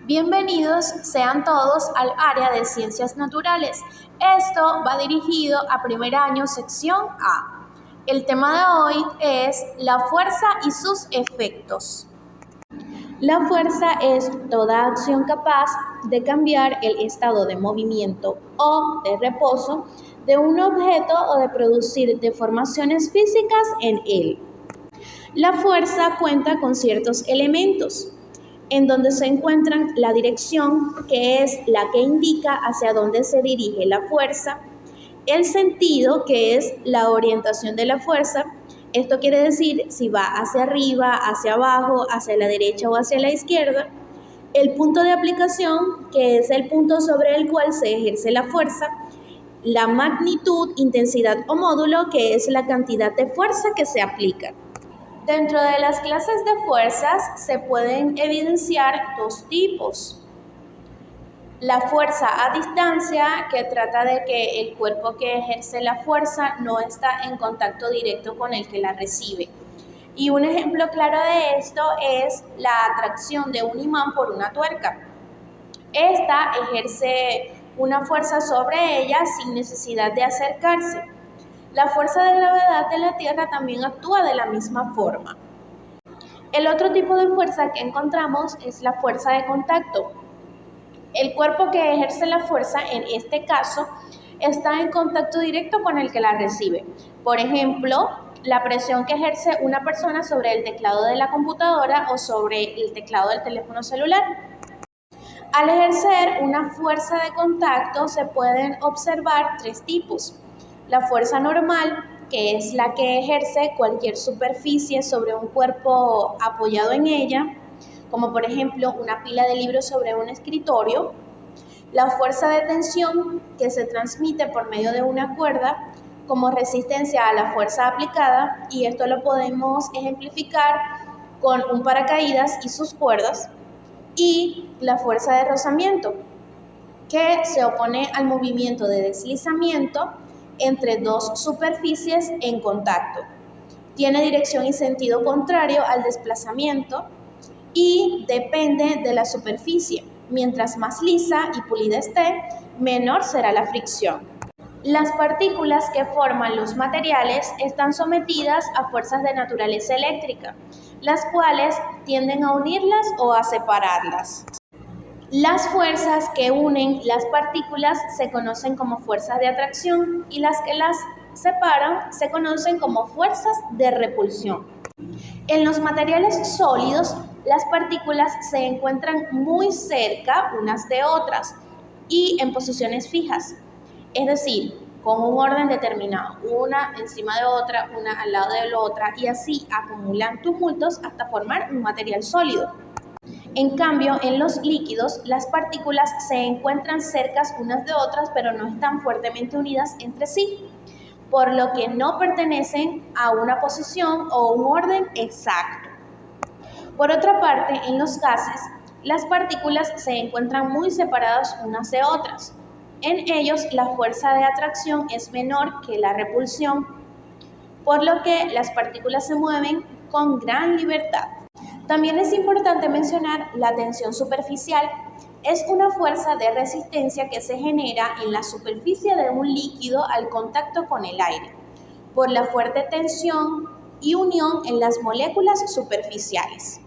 Bienvenidos sean todos al área de Ciencias Naturales. Esto va dirigido a primer año, sección A. El tema de hoy es la fuerza y sus efectos. La fuerza es toda acción capaz de cambiar el estado de movimiento o de reposo de un objeto o de producir deformaciones físicas en él. La fuerza cuenta con ciertos elementos, en donde se encuentran la dirección, que es la que indica hacia dónde se dirige la fuerza, el sentido, que es la orientación de la fuerza. Esto quiere decir si va hacia arriba, hacia abajo, hacia la derecha o hacia la izquierda. El punto de aplicación, que es el punto sobre el cual se ejerce la fuerza. La magnitud, intensidad o módulo, que es la cantidad de fuerza que se aplica. Dentro de las clases de fuerzas se pueden evidenciar dos tipos. La fuerza a distancia, que trata de que el cuerpo que ejerce la fuerza no está en contacto directo con el que la recibe. Y un ejemplo claro de esto es la atracción de un imán por una tuerca. Esta ejerce una fuerza sobre ella sin necesidad de acercarse. La fuerza de gravedad de la Tierra también actúa de la misma forma. El otro tipo de fuerza que encontramos es la fuerza de contacto. El cuerpo que ejerce la fuerza, en este caso, está en contacto directo con el que la recibe. Por ejemplo, la presión que ejerce una persona sobre el teclado de la computadora o sobre el teclado del teléfono celular. Al ejercer una fuerza de contacto se pueden observar tres tipos. La fuerza normal, que es la que ejerce cualquier superficie sobre un cuerpo apoyado en ella, como por ejemplo una pila de libros sobre un escritorio. La fuerza de tensión, que se transmite por medio de una cuerda como resistencia a la fuerza aplicada, y esto lo podemos ejemplificar con un paracaídas y sus cuerdas. Y la fuerza de rozamiento, que se opone al movimiento de deslizamiento entre dos superficies en contacto. Tiene dirección y sentido contrario al desplazamiento y depende de la superficie. Mientras más lisa y pulida esté, menor será la fricción. Las partículas que forman los materiales están sometidas a fuerzas de naturaleza eléctrica, las cuales tienden a unirlas o a separarlas. Las fuerzas que unen las partículas se conocen como fuerzas de atracción y las que las separan se conocen como fuerzas de repulsión. En los materiales sólidos, las partículas se encuentran muy cerca unas de otras y en posiciones fijas, es decir, con un orden determinado, una encima de otra, una al lado de la otra, y así acumulan tumultos hasta formar un material sólido. En cambio, en los líquidos, las partículas se encuentran cercas unas de otras, pero no están fuertemente unidas entre sí, por lo que no pertenecen a una posición o un orden exacto. Por otra parte, en los gases, las partículas se encuentran muy separadas unas de otras. En ellos, la fuerza de atracción es menor que la repulsión, por lo que las partículas se mueven con gran libertad. También es importante mencionar la tensión superficial. Es una fuerza de resistencia que se genera en la superficie de un líquido al contacto con el aire, por la fuerte tensión y unión en las moléculas superficiales.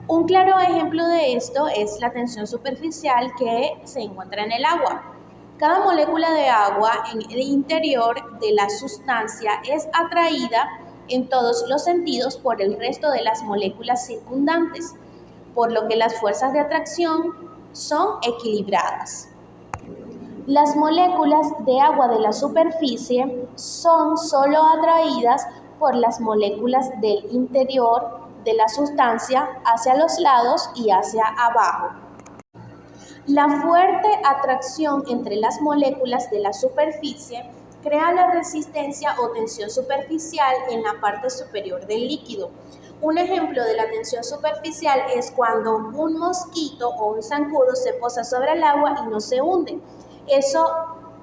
Un claro ejemplo de esto es la tensión superficial que se encuentra en el agua. Cada molécula de agua en el interior de la sustancia es atraída en todos los sentidos por el resto de las moléculas circundantes, por lo que las fuerzas de atracción son equilibradas. Las moléculas de agua de la superficie son solo atraídas por las moléculas del interior de la sustancia hacia los lados y hacia abajo. La fuerte atracción entre las moléculas de la superficie crea la resistencia o tensión superficial en la parte superior del líquido. Un ejemplo de la tensión superficial es cuando un mosquito o un zancudo se posa sobre el agua y no se hunde. Eso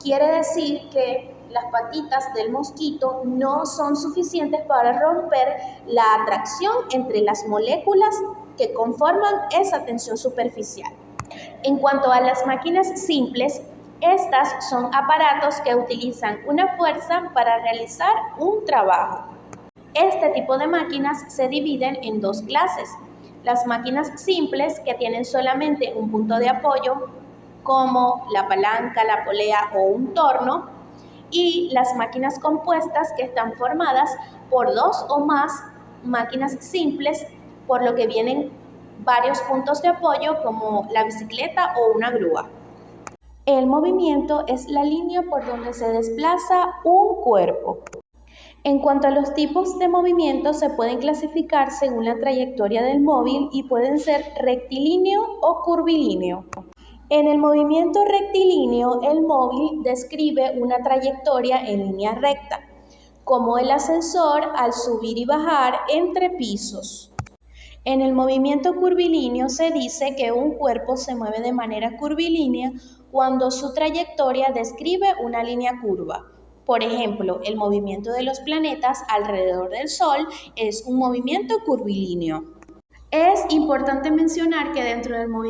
quiere decir que las patitas del mosquito no son suficientes para romper la atracción entre las moléculas que conforman esa tensión superficial. En cuanto a las máquinas simples, estas son aparatos que utilizan una fuerza para realizar un trabajo. Este tipo de máquinas se dividen en dos clases. Las máquinas simples, que tienen solamente un punto de apoyo, como la palanca, la polea o un torno, y las máquinas compuestas, que están formadas por dos o más máquinas simples, por lo que vienen varios puntos de apoyo, como la bicicleta o una grúa. El movimiento es la línea por donde se desplaza un cuerpo. En cuanto a los tipos de movimiento, se pueden clasificar según la trayectoria del móvil y pueden ser rectilíneo o curvilíneo. En el movimiento rectilíneo, el móvil describe una trayectoria en línea recta, como el ascensor al subir y bajar entre pisos. En el movimiento curvilíneo se dice que un cuerpo se mueve de manera curvilínea cuando su trayectoria describe una línea curva. Por ejemplo, el movimiento de los planetas alrededor del Sol es un movimiento curvilíneo. Es importante mencionar que dentro del movimiento